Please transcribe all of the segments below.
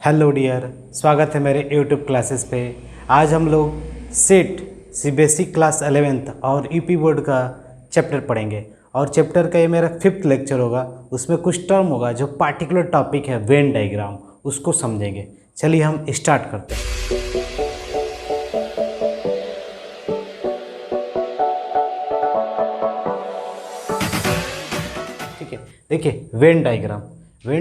Hello dear, स्वागत है मेरे यूट्यूब क्लासेस पे। आज हम लोग सेट सीबीएसई क्लास 11th और यूपी बोर्ड का चैप्टर पढ़ेंगे और चैप्टर का ये मेरा 5th लेक्चर होगा। उसमें कुछ टर्म होगा जो पार्टिकुलर टॉपिक है वेन डायग्राम, उसको समझेंगे। चलिए हम स्टार्ट करते हैं। ठीक है, देखिए वेन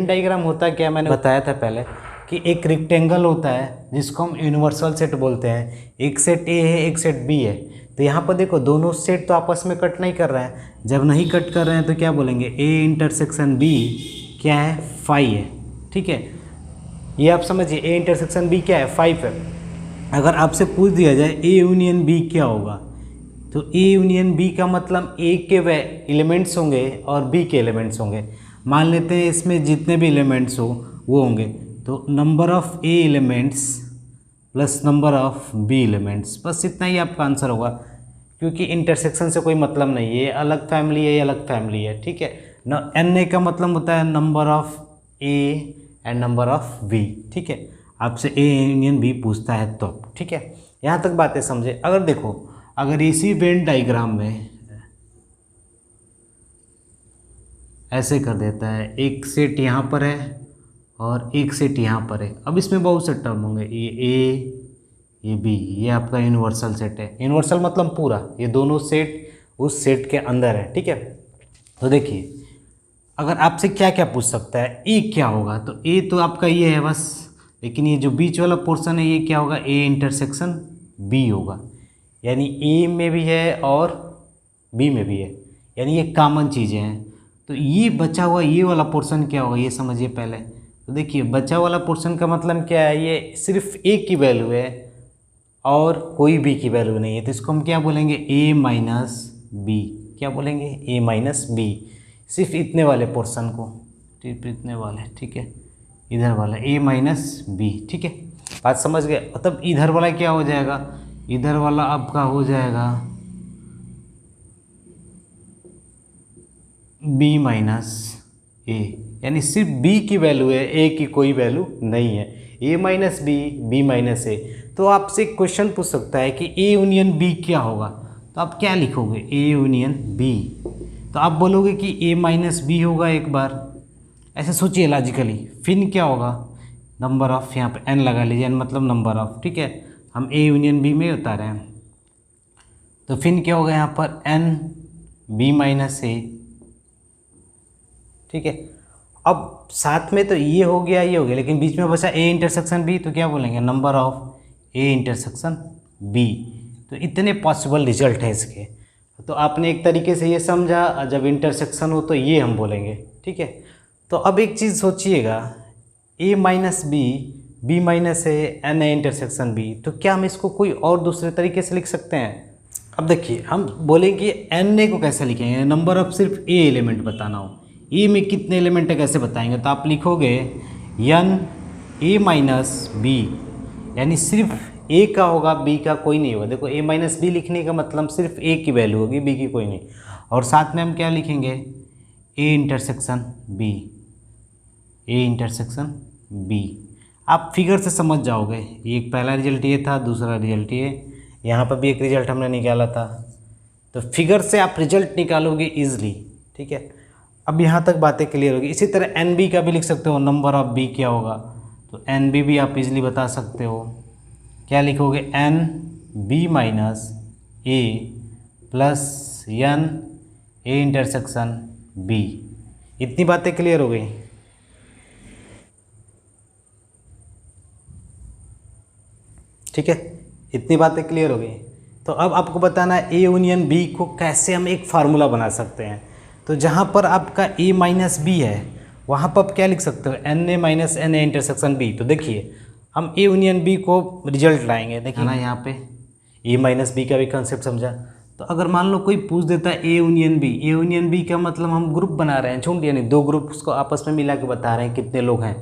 डायग्राम होता क्या, मैंने बताया था पहले कि एक रेक्टेंगल होता है जिसको हम यूनिवर्सल सेट बोलते हैं। एक सेट ए है, एक सेट बी है। तो यहाँ पर देखो दोनों सेट तो आपस में कट नहीं कर रहे हैं। जब नहीं कट कर रहे हैं तो क्या बोलेंगे, ए इंटरसेक्शन बी क्या है, 5 है। ठीक है, ये आप समझिए, ए इंटरसेक्शन बी क्या है, 5 है। अगर आपसे पूछ दिया जाए ए यूनियन बी क्या होगा, तो ए यूनियन बी का मतलब ए के वे एलिमेंट्स होंगे और बी के एलिमेंट्स होंगे। मान लेते हैं इसमें जितने भी एलिमेंट्स हो वो होंगे, तो number of A elements plus number of B elements, बस इतना ही आपका आंसर होगा। क्योंकि इंटरसेक्शन से कोई मतलब नहीं है, ये अलग फैमिली है, ये अलग फैमिली है। ठीक है न, एन ए का मतलब होता है number of A and number of B. ठीक है, आपसे ए यूनियन बी पूछता है तो। ठीक है, यहाँ तक बातें समझे। अगर देखो, अगर इसी वेन डायग्राम में ऐसे कर देता है, एक सेट यहाँ पर है और एक सेट यहाँ पर है। अब इसमें बहुत से टर्म होंगे, ये ए ये बी, ये आपका यूनिवर्सल सेट है। यूनिवर्सल मतलब पूरा, ये दोनों सेट उस सेट के अंदर है। ठीक है, तो देखिए अगर आपसे क्या क्या पूछ सकता है, ए क्या होगा, तो ए तो आपका ये है बस, लेकिन ये जो बीच वाला पोर्शन है ये क्या होगा, ए इंटरसेक्शन बी होगा। यानी ए में भी है और बी में भी है, यानी ये कॉमन चीज़ें हैं। तो ये बचा हुआ ये वाला पोर्शन क्या होगा, ये समझिए पहले। तो देखिए बचा वाला पोर्शन का मतलब क्या है, ये सिर्फ ए की वैल्यू है और कोई बी की वैल्यू नहीं है। तो इसको हम क्या बोलेंगे, ए माइनस बी। क्या बोलेंगे, ए माइनस बी। सिर्फ इतने वाले पोर्शन को, सिर्फ इतने वाले, ठीक है, इधर वाला ए माइनस बी। ठीक है, बात समझ गए। मतलब इधर वाला क्या हो जाएगा, इधर वाला आपका हो जाएगा बी माइनस ए, यानी सिर्फ बी की वैल्यू है, ए की कोई वैल्यू नहीं है। ए माइनस बी, बी माइनस ए। तो आपसे क्वेश्चन पूछ सकता है कि ए यूनियन बी क्या होगा, तो आप क्या लिखोगे, ए यूनियन बी। तो आप बोलोगे कि ए माइनस बी होगा। एक बार ऐसे सोचिए लॉजिकली, फिर क्या होगा, नंबर ऑफ, यहाँ पे एन लगा लीजिए, एन मतलब नंबर ऑफ। ठीक है, हम ए यूनियन बी में उतारे हैं, तो फिर क्या होगा यहाँ पर, एन बी माइनस ए। ठीक है, अब साथ में तो ये हो गया, ये हो गया, लेकिन बीच में बचा ए इंटरसेक्शन बी, तो क्या बोलेंगे, number of A intersection B. तो इतने पॉसिबल रिजल्ट है इसके। तो आपने एक तरीके से ये समझा, जब इंटरसेक्शन हो तो ये हम बोलेंगे। ठीक है, तो अब एक चीज़ सोचिएगा, A minus B, B minus A, and A intersection B, तो क्या हम इसको कोई और दूसरे तरीके से लिख सकते हैं। अब देखिए हम बोलेंगे एन ए को कैसे लिखेंगे, नंबर ऑफ सिर्फ ए एलिमेंट बताना हो, ए में कितने एलिमेंट है कैसे बताएंगे, तो आप लिखोगे एन ए माइनस बी, यानी सिर्फ ए का होगा, बी का कोई नहीं होगा। देखो ए माइनस बी लिखने का मतलब सिर्फ ए की वैल्यू होगी, बी की कोई नहीं। और साथ में हम क्या लिखेंगे, A intersection B, A intersection B. आप फिगर से समझ जाओगे, एक पहला रिजल्ट ये था, दूसरा रिजल्ट ये, यहाँ पर भी एक रिजल्ट हमने निकाला था। तो फिगर से आप रिजल्ट निकालोगे ईजिली। ठीक है, अब यहाँ तक बातें क्लियर होगी। इसी तरह एन बी का भी लिख सकते हो, नंबर ऑफ बी क्या होगा, तो एन बी भी आप इजीली बता सकते हो। क्या लिखोगे, n B minus A plus n A intersection B. इतनी बातें क्लियर हो गई। ठीक है, इतनी बातें क्लियर हो गई। तो अब आपको बताना है ए यूनियन बी को कैसे हम एक फार्मूला बना सकते हैं। तो जहाँ पर आपका ए माइनस बी है वहाँ पर आप क्या लिख सकते हो, n A minus n A intersection B. तो देखिए हम ए यूनियन बी को रिजल्ट लाएंगे। देखिए ना, यहाँ पे ए माइनस बी का भी कंसेप्ट समझा। तो अगर मान लो कोई पूछ देता है A union B, A union B का मतलब हम ग्रुप बना रहे हैं, झुंड, यानी दो ग्रुप्स को आपस में मिला के बता रहे हैं कितने लोग हैं।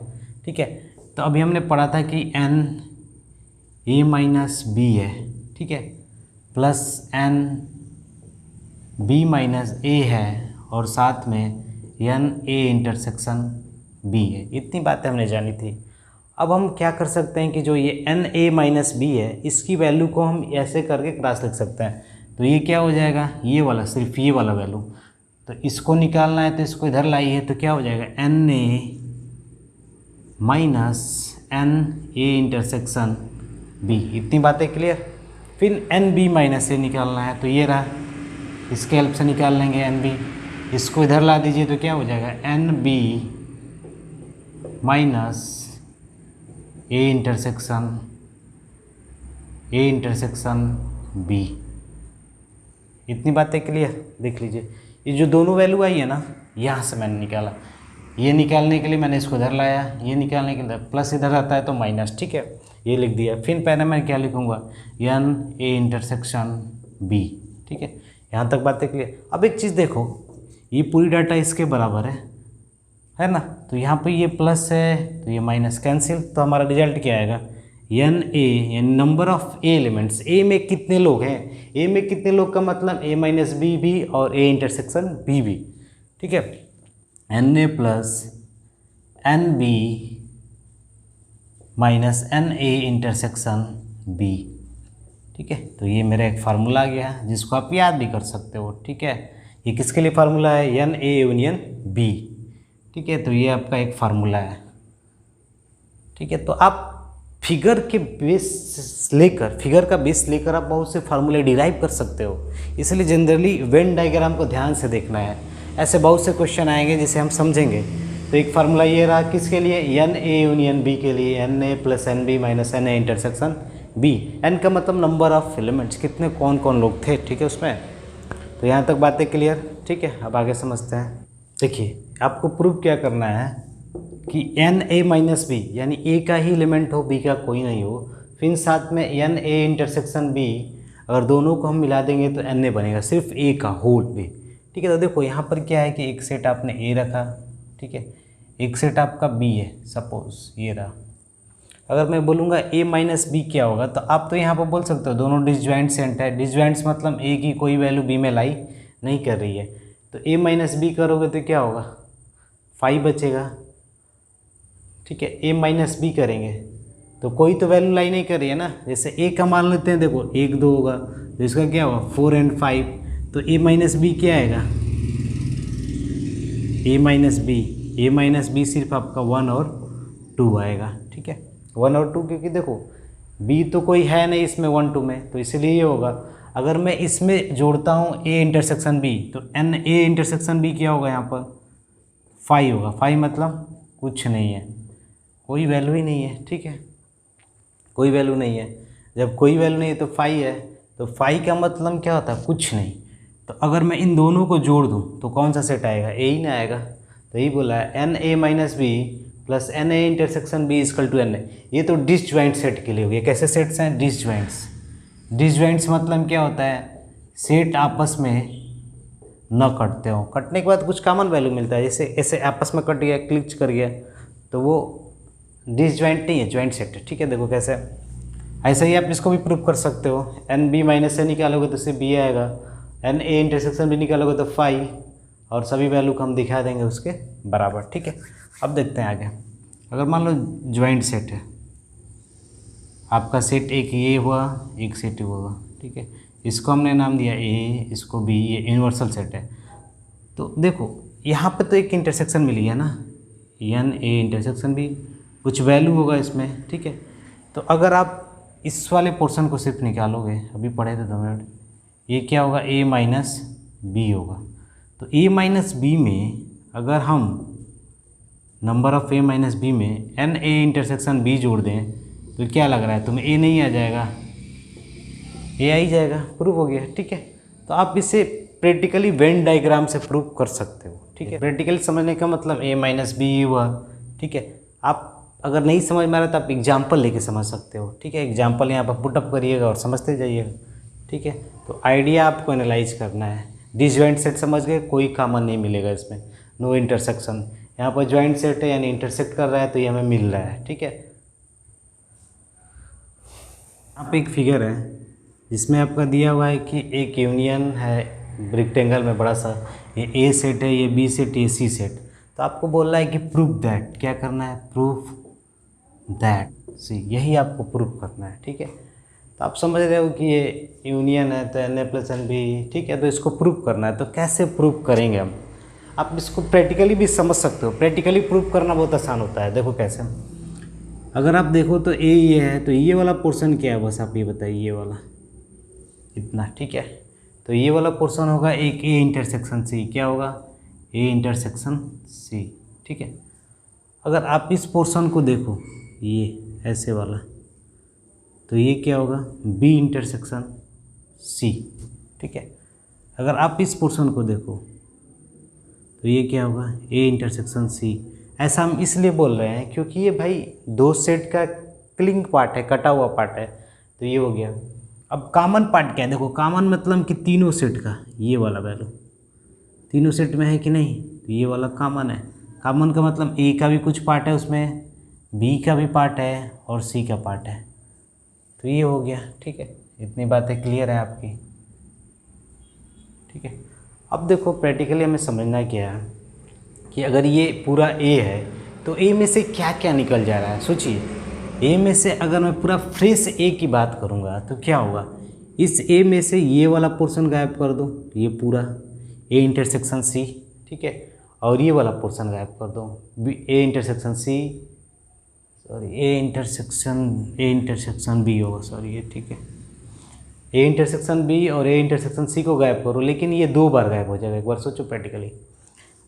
ठीक है, तो अभी हमने पढ़ा था कि एन ए माइनस बी है, ठीक है, प्लस एन बी माइनस ए है, और साथ में एन ए इंटरसेक्शन बी है। इतनी बातें हमने जानी थी। अब हम क्या कर सकते हैं कि जो ये एन ए माइनस बी है इसकी वैल्यू को हम ऐसे करके क्रॉस लिख सकते हैं। तो ये क्या हो जाएगा, ये वाला, सिर्फ ये वाला वैल्यू, तो इसको निकालना है तो इसको इधर लाई है तो क्या हो जाएगा n A minus n A intersection B. इतनी बातें क्लियर। फिर एन बी माइनस ए निकालना है तो ये रहा, इसके हेल्प से निकाल लेंगे एन बी। इसको इधर ला दीजिए तो क्या हो जाएगा n B minus A intersection B. इतनी बातें क्लियर। देख लीजिए ये जो दोनों वैल्यू आई है ना, यहाँ से मैंने निकाला, ये निकालने के लिए मैंने इसको इधर लाया, ये निकालने के लिए प्लस इधर आता है तो माइनस, ठीक है, ये लिख दिया। फिर पहले मैं क्या लिखूँगा एन ए इंटरसेक्शन बी, ठीक है। यहाँ तक बातें क्लियर। अब एक चीज़ देखो, ये पूरी डाटा इसके बराबर है ना, तो यहाँ पे ये प्लस है तो ये माइनस कैंसिल, तो हमारा रिजल्ट क्या आएगा एन ए यानी नंबर ऑफ ए एलिमेंट्स। ए में कितने लोग हैं, ए में कितने लोग का मतलब ए माइनस बी भी और ए इंटरसेक्शन बी भी, ठीक है। N A plus n B minus n A intersection B, ठीक है। तो ये मेरा एक फार्मूला आ गया जिसको आप याद भी कर सकते हो, ठीक है। ये किसके लिए फार्मूला है, एन ए यूनियन बी, ठीक है। तो ये आपका एक फार्मूला है, ठीक है। तो आप फिगर के बेस लेकर, फिगर का बेस लेकर आप बहुत से फार्मूले डिराइव कर सकते हो। इसलिए जनरली वेन डायग्राम को ध्यान से देखना है। ऐसे बहुत से क्वेश्चन आएंगे जिसे हम समझेंगे। तो एक फार्मूला ये रहा किसके लिए, एन ए यूनियन बी के लिए, n A plus n B minus n A intersection B. N का मतलब नंबर ऑफ एलिमेंट्स, कितने कौन कौन लोग थे, ठीक है उसमें। तो यहाँ तक बातें क्लियर, ठीक है। अब आगे समझते हैं। देखिए आपको प्रूव क्या करना है कि एन ए माइनस बी यानी ए का ही एलिमेंट हो, बी का कोई नहीं हो, फिर साथ में एन ए इंटरसेक्शन बी, अगर दोनों को हम मिला देंगे तो एन ए बनेगा, सिर्फ ए का होल बी, ठीक है। तो देखो यहाँ पर क्या है कि एक सेट आपने ए रखा, ठीक है, एक सेट आपका बी है, सपोज ये रहा। अगर मैं बोलूँगा ए माइनस बी क्या होगा, तो आप तो यहाँ पर बोल सकते हो दोनों डिसजॉइंट सेट है। डिसजॉइंट्स मतलब ए की कोई वैल्यू बी में लाई नहीं कर रही है, तो ए माइनस बी करोगे तो क्या होगा 5 बचेगा, ठीक है। ए माइनस बी करेंगे तो कोई तो वैल्यू लाई नहीं कर रही है ना, जैसे ए का मान लेते हैं, देखो 1 2 होगा तो इसका क्या होगा 4 और 5, तो ए माइनस बी क्या आएगा, ए माइनस बी सिर्फ आपका 1 और 2 आएगा, ठीक है, 1 और 2, क्योंकि देखो बी तो कोई है नहीं इसमें 1 2 में, तो इसलिए ये होगा। अगर मैं इसमें जोड़ता हूँ ए इंटरसेक्शन बी, तो एन ए इंटरसेक्शन बी क्या होगा यहाँ पर 5 होगा। 5 मतलब कुछ नहीं है, कोई वैल्यू ही नहीं है, ठीक है, कोई वैल्यू नहीं है। जब कोई वैल्यू नहीं है तो 5 है, तो 5 का मतलब क्या होता है कुछ नहीं। तो अगर मैं इन दोनों को जोड़ दूं तो कौन सा सेट आएगा, ए ही ना आएगा। तो यही बोला है n A minus B plus n A intersection B equal to n A. ये तो डिसजॉइंट सेट के लिए हो गया। कैसे सेट्स हैं, डिसजॉइंट्स। डिसजॉइंट्स मतलब क्या होता है, सेट आपस में न कटते हो, कटने के बाद कुछ कॉमन वैल्यू मिलता है, जैसे ऐसे आपस में कट गया, क्लिच कर गया, तो वो डिसजॉइंट नहीं है, जॉइंट सेट है, ठीक है। देखो कैसे, ऐसे ही आप इसको भी प्रूव कर सकते हो। एन बी माइनस ए निकालोगे तो सिर्फ बी आएगा, एन ए इंटरसेक्शन भी निकालोगे तो 5, और सभी वैल्यू को हम दिखा देंगे उसके बराबर, ठीक है। अब देखते हैं आगे। अगर मान लो जॉइंट सेट है, आपका सेट एक ये हुआ, एक सेट हुआ, ठीक है, इसको हमने नाम दिया ए, इसको बी, ये यूनिवर्सल सेट है। तो देखो यहाँ पे तो एक इंटरसेक्शन मिली है ना, एन ए इंटरसेक्शन बी, कुछ वैल्यू होगा इसमें, ठीक है। तो अगर आप इस वाले पोर्शन को सिर्फ निकालोगे, अभी पढ़े थे 2 मिनट, ये क्या होगा ए माइनस बी होगा। तो ए माइनस बी में अगर हम number of A minus B में एन ए इंटरसेक्शन बी जोड़ दें तो क्या लग रहा है तुम्हें, ए नहीं आ जाएगा, ए आ ही जाएगा, प्रूव हो गया, ठीक है। तो आप इसे प्रैक्टिकली वेन डायग्राम से प्रूव कर सकते हो, ठीक है। प्रैक्टिकली समझने का मतलब ए माइनस बी हुआ, ठीक है। आप अगर नहीं समझ में आ रहा तो आप एग्जाम्पल लेके समझ सकते हो, ठीक है। एग्जाम्पल यहाँ पर पुटअप करिएगा और समझते जाइएगा, ठीक है। तो आइडिया आपको एनालाइज करना है। डिसजॉइंट सेट समझ गए, कोई कॉमन नहीं मिलेगा इसमें, नो इंटरसेक्शन। यहाँ पर जॉइंट सेट है यानी इंटरसेक्ट कर रहा है तो ये हमें मिल रहा है, ठीक है। यहाँ पे एक फिगर है जिसमें आपका दिया हुआ है कि एक यूनियन है रेक्टेंगल में बड़ा सा, ये ए सेट है, ये बी सेट, ये सी सेट। तो आपको बोल रहा है कि प्रूफ दैट, क्या करना है, प्रूफ दैट सी, यही आपको प्रूव करना है। ठीक है, तो आप समझ रहे हो कि ये यूनियन है तो Na प्लस एन बी, ठीक है, तो इसको प्रूव करना है। तो कैसे प्रूव करेंगे हम, आप इसको प्रैक्टिकली भी समझ सकते हो। प्रैक्टिकली प्रूव करना बहुत आसान होता है। देखो कैसे, अगर आप देखो तो ये है, तो ये वाला पोर्शन क्या है, बस आप ये बताइए, ये वाला इतना, ठीक है। तो ये वाला पोर्शन होगा एक ए इंटरसेक्शन सी, क्या होगा, ए इंटरसेक्शन सी, ठीक है। अगर आप इस पोर्शन को देखो, ये ऐसे वाला, तो ये क्या होगा, बी इंटरसेक्शन सी, ठीक है। अगर आप इस पोर्शन को देखो तो ये क्या होगा, ए इंटरसेक्शन सी। ऐसा हम इसलिए बोल रहे हैं क्योंकि ये भाई दो सेट का क्लिंग पार्ट है, कटा हुआ पार्ट है, तो ये हो गया। अब कॉमन पार्ट क्या है, देखो कॉमन मतलब कि तीनों सेट का ये वाला वैल्यू तीनों सेट में है कि नहीं, तो ये वाला कॉमन है। कॉमन का मतलब ए का भी कुछ पार्ट है उसमें, बी का भी पार्ट है और सी का पार्ट है, तो ये हो गया। ठीक है, इतनी बातें क्लियर है आपकी। ठीक है, अब देखो प्रैक्टिकली हमें समझना क्या है कि अगर ये पूरा ए है तो ए में से क्या क्या निकल जा रहा है। सोचिए, ए में से अगर मैं पूरा फ्रेश ए की बात करूँगा तो क्या होगा, इस ए में से ये वाला पोर्शन गायब कर दो, ये पूरा ए इंटरसेक्शन सी, ठीक है, और ये वाला पोर्शन गायब कर दो, A intersection C, sorry A intersection B होगा, सॉरी ये, ठीक है, ए इंटरसेक्शन बी और ए इंटरसेक्शन सी को गायब करो, लेकिन ये दो बार गायब हो जाएगा। एक बार सोचो प्रैक्टिकली,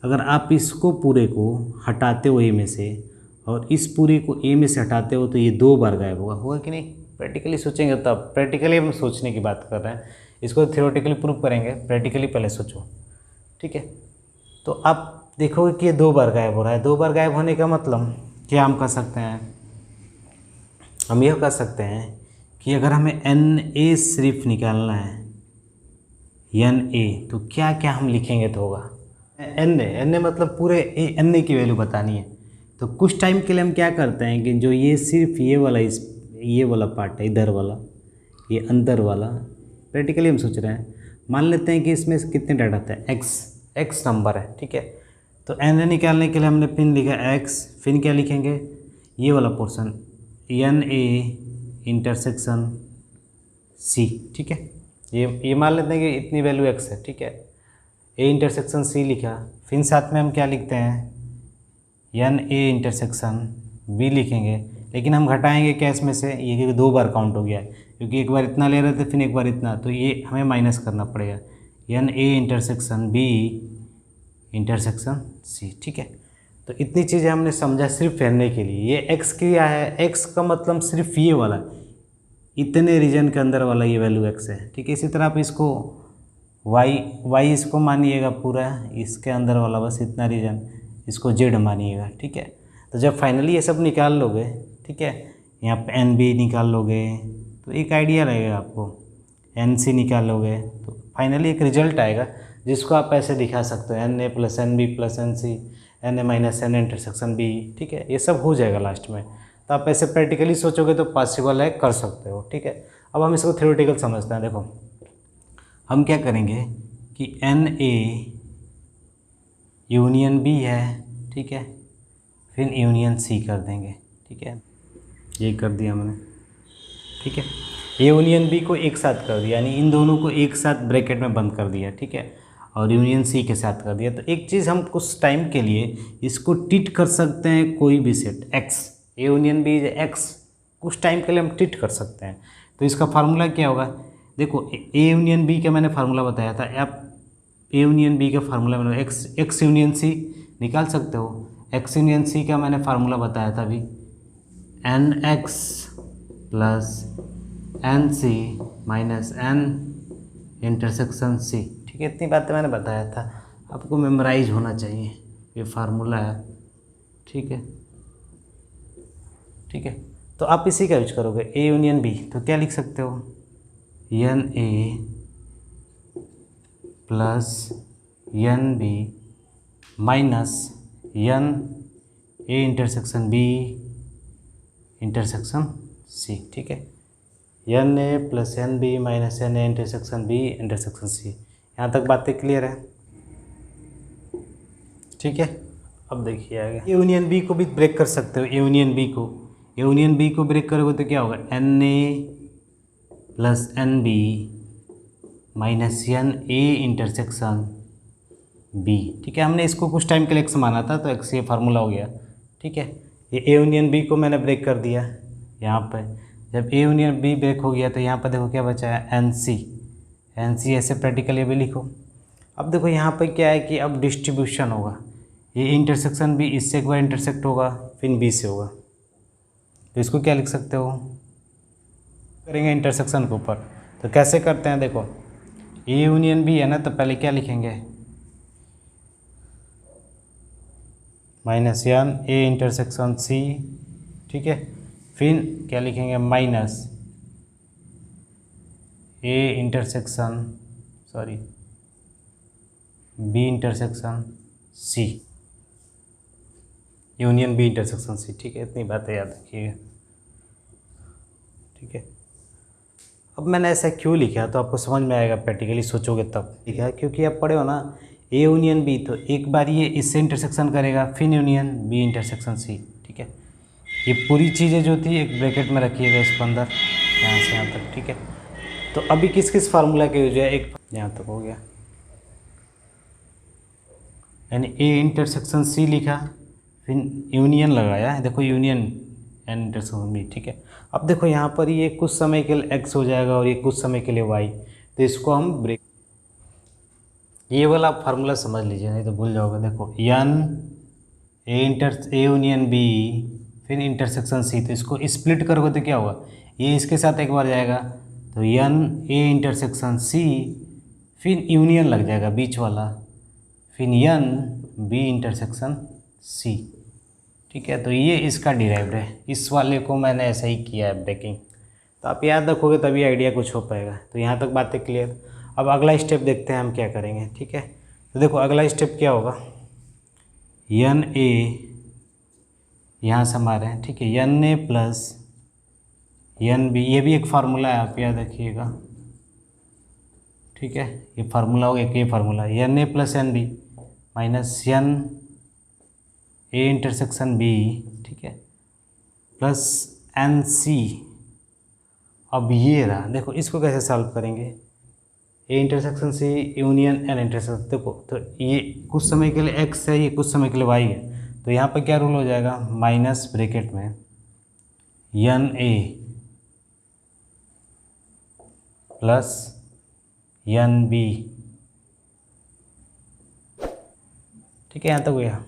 अगर आप इसको पूरे को हटाते हो ए में से और इस पूरे को ए में से हटाते हो तो ये दो बार गायब होगा कि नहीं। प्रैक्टिकली सोचेंगे तब, प्रैक्टिकली हम सोचने की बात कर रहे हैं, इसको थियोरेटिकली प्रूव करेंगे, प्रैक्टिकली पहले सोचो। ठीक है, तो आप देखोगे कि ये दो बार गायब हो रहा है। दो बार गायब होने का मतलब क्या हम कर सकते हैं, हम यह कर सकते हैं कि अगर हमें एन ए सिर्फ निकालना है, एन ए, तो क्या क्या हम लिखेंगे तो होगा एन ए मतलब पूरे एन ए की वैल्यू बतानी है। तो कुछ टाइम के लिए हम क्या करते हैं कि जो ये सिर्फ ये वाला पार्ट है, इधर वाला, ये अंदर वाला, प्रैक्टिकली हम सोच रहे हैं, मान लेते हैं कि इसमें कितने डाटा था, एक्स नंबर है, ठीक है। तो एन ए निकालने के लिए हमने फिर लिखा एक्स, फिर क्या लिखेंगे, ये वाला portion n A intersection C, ठीक है। ये मान लेते हैं कि इतनी वैल्यू एक्स है, ठीक है, ए इंटरसेक्शन सी लिखा, फिर साथ में हम क्या लिखते हैं, एन ए इंटरसेक्शन बी लिखेंगे, लेकिन हम घटाएंगे क्या इसमें से, ये क्योंकि दो बार काउंट हो गया है, क्योंकि एक बार इतना ले रहे थे फिर एक बार इतना, तो ये हमें माइनस करना पड़ेगा, n A intersection B intersection C, ठीक है। तो इतनी चीज़ें हमने समझा सिर्फ पहनने के लिए। ये एक्स क्या है, एक्स का मतलब सिर्फ ये वाला, इतने रीजन के अंदर वाला ये वैल्यू एक्स है, ठीक है। इसी तरह आप इसको वाई इसको मानिएगा पूरा, इसके अंदर वाला बस इतना रीजन, इसको जेड मानिएगा, ठीक है। तो जब फाइनली ये सब निकाल लोगे, ठीक है, यहाँ पे एन बी निकाल लोगे तो एक आइडिया रहेगा आपको, एन सी निकाल लोगे तो फाइनली एक रिजल्ट आएगा जिसको आप ऐसे दिखा सकते हो, n A plus n B plus n C n A minus n intersection B, ठीक है। ये सब हो जाएगा लास्ट में। तो आप ऐसे प्रैक्टिकली सोचोगे तो पॉसिबल है, कर सकते हो, ठीक है। अब हम इसको थ्योरेटिकल समझते हैं। देखो हम क्या करेंगे कि एन ए यूनियन बी है, ठीक है, फिर यूनियन सी कर देंगे, ठीक है, ये कर दिया हमने, ठीक है। ए यूनियन बी को एक साथ कर दिया, यानी इन दोनों को एक साथ ब्रैकेट में बंद कर दिया, ठीक है, और यूनियन सी के साथ कर दिया। तो एक चीज़ हम कुछ टाइम के लिए इसको ट्रीट कर सकते हैं, कोई भी set X, A union B X, कुछ टाइम के लिए हम ट्रीट कर सकते हैं। तो इसका फार्मूला क्या होगा, देखो ए यूनियन बी का मैंने फार्मूला बताया था, आप ए यूनियन बी का फार्मूला मैंने एक्स यूनियन सी निकाल सकते हो। एक्स यूनियन सी का मैंने फार्मूला बताया था अभी, n X plus n C minus n intersection C, ठीक है। इतनी बातें मैंने बताया था, आपको मेमोराइज होना चाहिए, ये फार्मूला है, ठीक है, ठीक है। तो आप इसी का यूज करोगे, ए यूनियन बी, तो क्या लिख सकते हो, n A plus n B minus n A intersection B intersection C, ठीक है, n A plus n B minus n A intersection B intersection C. यहाँ तक बातें क्लियर है, ठीक है। अब देखिए आगे, ए यूनियन बी को भी ब्रेक कर सकते हो, ए यूनियन बी को, ए यूनियन बी को ब्रेक करोगे तो क्या होगा, n A plus n B minus n A intersection B. ठीक है, हमने इसको कुछ टाइम के लिए एक्स माना था तो एक्स ये फार्मूला हो गया। ठीक है, ये ए यूनियन बी को मैंने ब्रेक कर दिया यहाँ पे। जब ए यूनियन बी ब्रेक हो गया तो यहाँ पर देखो क्या बचा है, एन सी ऐसे प्रैक्टिकल ये भी लिखो। अब देखो यहाँ पे क्या है कि अब डिस्ट्रीब्यूशन होगा, ये इंटरसेक्शन बी इससे एक बार इंटरसेक्ट होगा फिर बी से होगा, तो इसको क्या लिख सकते हो, करेंगे इंटरसेक्शन के ऊपर। तो कैसे करते हैं, देखो ए यूनियन बी है ना, तो पहले क्या लिखेंगे, minus n A intersection C. ठीक है, फिर क्या लिखेंगे, minus A intersection B intersection C, union B intersection C. ठीक है, इतनी बातें याद रखिएगा। ठीक है, अब मैंने ऐसा क्यों लिखा तो आपको समझ में आएगा, प्रैक्टिकली सोचोगे तब लिखा है, क्योंकि आप पढ़े हो ना ए यूनियन बी, तो एक बार ये इससे इंटरसेक्शन करेगा फिर यूनियन बी इंटरसेक्शन सी। ठीक है, ये पूरी चीज़ें जो थी एक ब्रैकेट में रखिएगा इसको अंदर, यहाँ से यहाँ तक। ठीक है, तो अभी किस किस फार्मूला के यूज है, एक यहाँ तक हो गया, यानी ए इंटरसेक्शन सी लिखा फिर यूनियन लगाया, देखो यूनियन एन इंटरसेक्शन बी। ठीक है, अब देखो यहाँ पर ये कुछ समय के लिए एक्स हो जाएगा और ये कुछ समय के लिए वाई, तो इसको हम ब्रेक, ये वाला आप फार्मूला समझ लीजिए नहीं तो भूल जाओगे। देखो एन ए यूनियन बी फिर इंटरसेक्शन सी, तो इसको स्प्लिट करोगे तो क्या होगा, ये इसके साथ एक बार जाएगा तो एन ए इंटरसेक्शन सी फिर यूनियन लग जाएगा बीच वाला, फिर एन बी इंटरसेक्शन सी। ठीक है, तो ये इसका डिराइव्ड है, इस वाले को मैंने ऐसा ही किया है ब्रेकिंग, तो आप याद रखोगे तभी आइडिया कुछ हो पाएगा। तो यहाँ तक बातें क्लियर। अब अगला स्टेप देखते हैं हम क्या करेंगे। ठीक है, तो देखो अगला स्टेप क्या होगा, एन ए यहाँ से हमारे हैं। ठीक है, n A plus n B, ये भी एक फार्मूला है आप याद रखिएगा। ठीक है, ये फार्मूला होगा, एक ये formula n A plus n B minus n A intersection B. ठीक है, प्लस एन सी। अब ये रहा, देखो इसको कैसे सॉल्व करेंगे, A intersection C union n intersection. देखो तो ये कुछ समय के लिए एक्स है, ये कुछ समय के लिए वाई है, तो यहाँ पर क्या रूल हो जाएगा, माइनस ब्रैकेट में n A plus n B. ठीक है, यहाँ तक हो गया,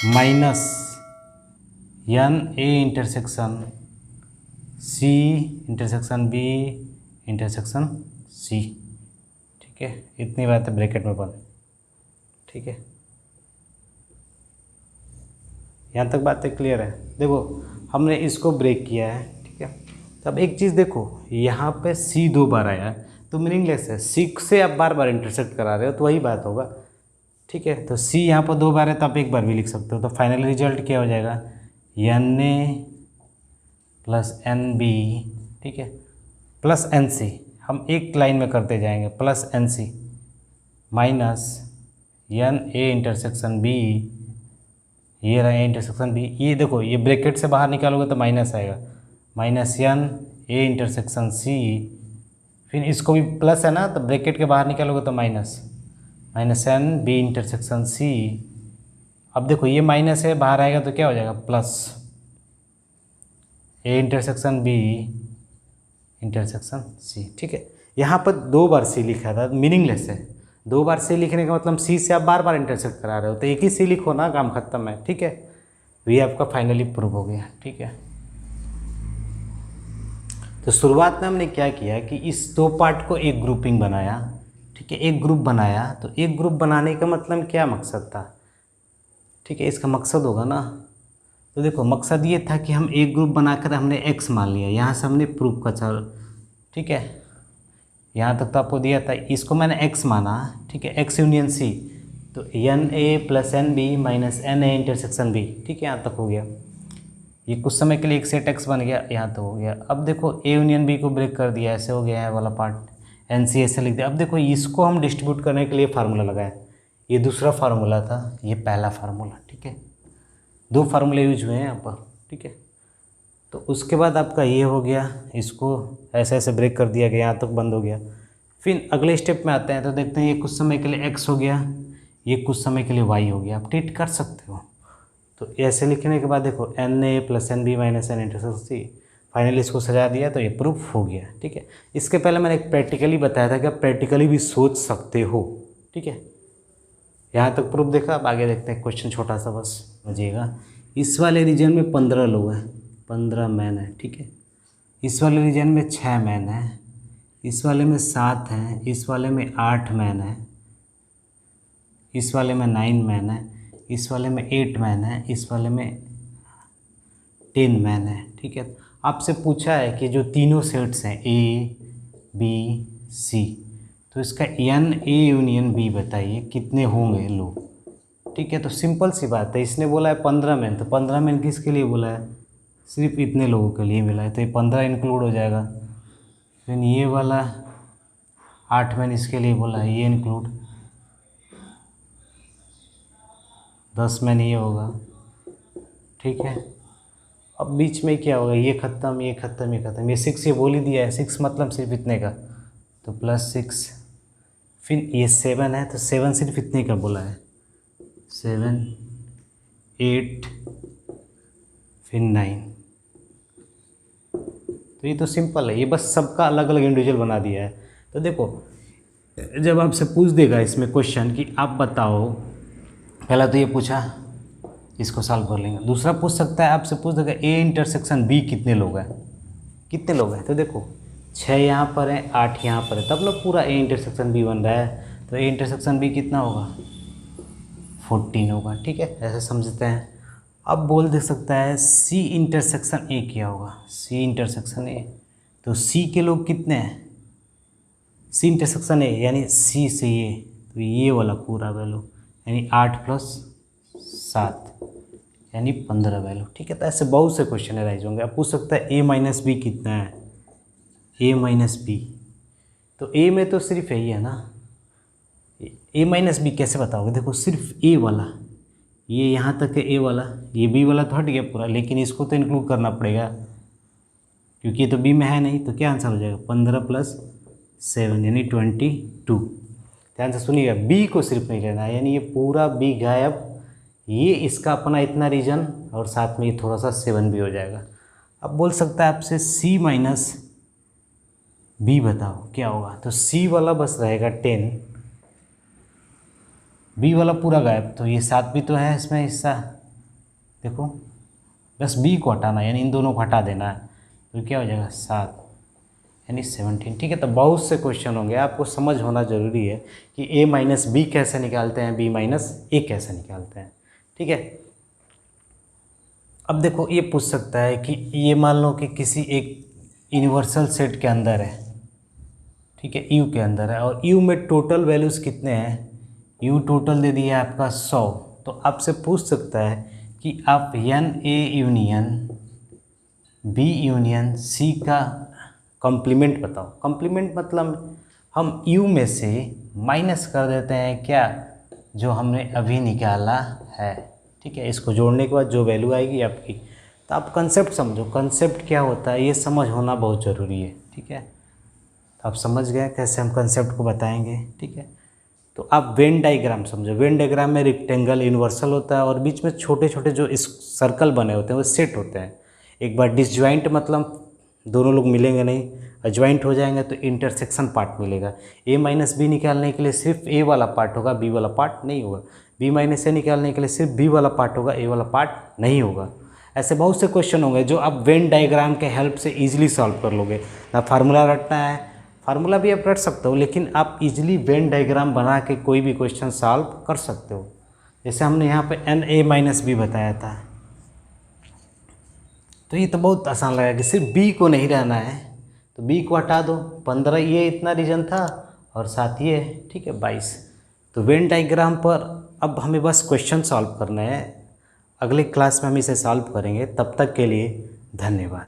minus n A intersection C intersection B intersection C. ठीक है, इतनी बातें ब्रैकेट में बने। ठीक है, यहाँ तक बातें क्लियर है। देखो हमने इसको ब्रेक किया है। ठीक है, तो अब एक चीज़ देखो, यहाँ पे सी 2 बार आया तो मीनिंगलेस है, सी से आप बार बार इंटरसेक्ट करा रहे हो तो वही बात होगा। ठीक है, तो सी यहाँ पर 2 बार है तो आप एक बार भी लिख सकते हो, तो फाइनल रिजल्ट क्या हो जाएगा, n A plus n B. ठीक है, प्लस एन सी, हम एक लाइन में करते जाएंगे, plus n C minus n A intersection B, ये रहा ए इंटरसेक्शन बी। ये देखो ये ब्रैकेट से बाहर निकालोगे तो माइनस आएगा, minus n A intersection C, फिर इसको भी प्लस है ना, तो ब्रैकेट के बाहर निकालोगे तो minus n B intersection C. अब देखो ये माइनस है, बाहर आएगा तो क्या हो जाएगा, plus A intersection B intersection C. ठीक है, यहाँ पर 2 बार सी लिखा था, मीनिंगलेस है। 2 बार सी लिखने का मतलब सी से आप बार बार इंटरसेक्ट करा रहे हो, तो एक ही सी लिखो ना, काम खत्म है। ठीक है, तो ये आपका फाइनली प्रूव हो गया। ठीक है, तो शुरुआत में हमने क्या किया कि इस 2 पार्ट को एक ग्रुपिंग बनाया। ठीक है, एक ग्रुप बनाया, तो एक ग्रुप बनाने का मतलब क्या मकसद था। ठीक है, इसका मकसद होगा ना, तो देखो मकसद ये था कि हम एक ग्रुप बनाकर हमने एक्स मान लिया, यहाँ से हमने प्रूफ का चल। ठीक है, यहाँ तक तो आपको दिया था, इसको मैंने एक्स माना। ठीक है, एक्स यूनियन सी, तो n A plus n B minus n A intersection B. ठीक है, यहाँ तक हो गया, ये कुछ समय के लिए एक सेट एक्स बन गया, यहाँ तो हो गया। अब देखो ए यूनियन बी को ब्रेक कर दिया, ऐसे हो गया है वाला पार्ट, एन सी ऐसे लिख दिया। अब देखो इसको हम डिस्ट्रीब्यूट करने के लिए फार्मूला लगाया, ये दूसरा फार्मूला था, ये पहला फार्मूला। ठीक है, 2 फार्मूले यूज हुए हैं यहाँ पर। ठीक है, तो उसके बाद आपका ये हो गया, इसको ऐसे ऐसे ब्रेक कर दिया गया, यहाँ तक बंद हो गया। फिर अगले स्टेप में आते हैं तो देखते हैं ये कुछ समय के लिए x हो गया, ये कुछ समय के लिए y हो गया। आप ट्रीट कर सकते हो। तो ऐसे लिखने के बाद देखो NA + NB - N intersection C, finally इसको सजा दिया तो ये प्रूफ हो गया। ठीक है, इसके पहले मैंने एक प्रैक्टिकली बताया था कि आप प्रैक्टिकली भी सोच सकते हो। ठीक है, यहाँ तक प्रूफ देखा। अब आगे देखते हैं, क्वेश्चन छोटा सा बस समझिएगा। इस वाले रीजन में 15 लोग हैं, 15 मैन है। ठीक है, इस वाले रीजन में 6 मैन है, इस वाले में 7 हैं, इस वाले में 8 मैन है, इस वाले में 9 मैन है, इस वाले में 8 मैन है, इस वाले में 10 मैन है। ठीक है, आपसे पूछा है कि जो तीनों सेट्स हैं A B C, तो इसका NA यूनियन B बताइए कितने होंगे लोग। ठीक है, तो सिंपल सी बात है, इसने बोला है 15 मैन, तो 15 मैन किसके लिए बोला है? सिर्फ इतने लोगों के लिए मिला है, तो ये 15 इंक्लूड हो जाएगा। फिर ये वाला 8 मैन इसके लिए बोला है, ये इंक्लूड, 10 मैन ये होगा। ठीक है, अब बीच में क्या होगा? ये ख़त्म, ये ख़त्म, ये ख़त्म, ये 6 ये बोल ही दिया है, 6 मतलब सिर्फ इतने का, तो +6। फिर ये 7 है, तो 7 सिर्फ इतने का बोला है, 7 8 फिर 9। तो ये तो सिंपल है, ये बस सबका अलग अलग इंडिविजुअल बना दिया है। तो देखो, जब आपसे पूछ देगा इसमें क्वेश्चन कि आप बताओ, पहला तो ये पूछा, इसको सॉल्व कर लेंगे। दूसरा पूछ सकता है, आपसे पूछ देगा A इंटरसेक्शन B कितने लोग हैं, कितने लोग हैं? तो देखो 6 यहाँ पर है, 8 यहाँ पर है, तब लोग पूरा A इंटरसेक्शन B बन रहा है। तो A इंटरसेक्शन B कितना होगा? 14 होगा। ठीक है, ऐसे समझते हैं। अब बोल दे सकता है C इंटरसेक्शन A क्या होगा? C इंटरसेक्शन A, तो C के लोग कितने हैं? C इंटरसेक्शन A यानी C से ये, तो ये वाला पूरा वैल्यू यानी 8 + 7 यानी 15 वैल्यू। ठीक है, तो ऐसे बहुत से क्वेश्चन राइज होंगे। आप पूछ सकता है A - B कितना है? A - B, तो A में तो सिर्फ यही है ना, A - B कैसे बताओगे? देखो सिर्फ A वाला, ये यहाँ तक है A वाला, ये B वाला तो हट गया पूरा, लेकिन इसको तो इंक्लूड करना पड़ेगा क्योंकि ये तो B में है नहीं। तो क्या आंसर हो जाएगा? 15 + 7 यानी 22। ध्यान से सुनिएगा, B को सिर्फ नहीं लेना है, यानी ये पूरा B गायब, ये इसका अपना इतना रीजन और साथ में ये थोड़ा सा 7 भी हो जाएगा। अब बोल सकता है आपसे C - B बताओ क्या होगा? तो C वाला बस रहेगा 10, B वाला पूरा गायब, तो ये 7 भी तो है इसमें हिस्सा। देखो बस B को हटाना, यानी इन दोनों को हटा देना है, तो क्या हो जाएगा? 7 यानी 17। ठीक है, तो बहुत से क्वेश्चन होंगे, आपको समझ होना ज़रूरी है कि A - B कैसे निकालते हैं, B - A कैसे निकालते हैं। ठीक है, अब देखो ये पूछ सकता है कि ये मान लो कि किसी एक यूनिवर्सल सेट के अंदर है। ठीक है, U के अंदर है और U में टोटल वैल्यूज़ कितने हैं? U टोटल दे दिया आपका 100। तो आपसे पूछ सकता है कि आप NA union B union C का कॉम्प्लीमेंट बताओ। कॉम्प्लीमेंट मतलब हम U में से माइनस कर देते हैं क्या, जो हमने अभी निकाला है। ठीक है, इसको जोड़ने के बाद जो वैल्यू आएगी आपकी। तो आप कंसेप्ट समझो, कंसेप्ट क्या होता है ये समझ होना बहुत ज़रूरी है। ठीक है, तो आप समझ गए कैसे हम कंसेप्ट को बताएंगे। ठीक है, तो आप वेन डायग्राम समझो। वेन डायग्राम में रेक्टेंगल यूनिवर्सल होता है और बीच में छोटे छोटे जो इस सर्कल बने होते हैं वो सेट होते हैं। एक बार डिसजॉइंट मतलब दोनों लोग मिलेंगे नहीं, ज्वाइंट हो जाएंगे तो इंटरसेक्शन पार्ट मिलेगा। A - B निकालने के लिए सिर्फ A वाला पार्ट होगा, B वाला पार्ट नहीं होगा। B - A निकालने के लिए सिर्फ B वाला पार्ट होगा, A वाला पार्ट नहीं होगा। ऐसे बहुत से क्वेश्चन होंगे जो आप वेन डायग्राम के हेल्प से इजीली सॉल्व कर लोगे। ना फार्मूला रटना है, फार्मूला भी आप रट सकते हो, लेकिन आप इजीली वेन डायग्राम बना के कोई भी क्वेश्चन सॉल्व कर सकते हो। जैसे हमने यहाँ पे NA - B बताया था, तो ये तो बहुत आसान लगा कि सिर्फ B को नहीं रहना है, तो B को हटा दो। 15 ये इतना रीजन था और साथ ये, ठीक है 22। तो वेन डायग्राम पर अब हमें बस क्वेश्चन सॉल्व करना है। अगले क्लास में हम इसे सॉल्व करेंगे। तब तक के लिए धन्यवाद।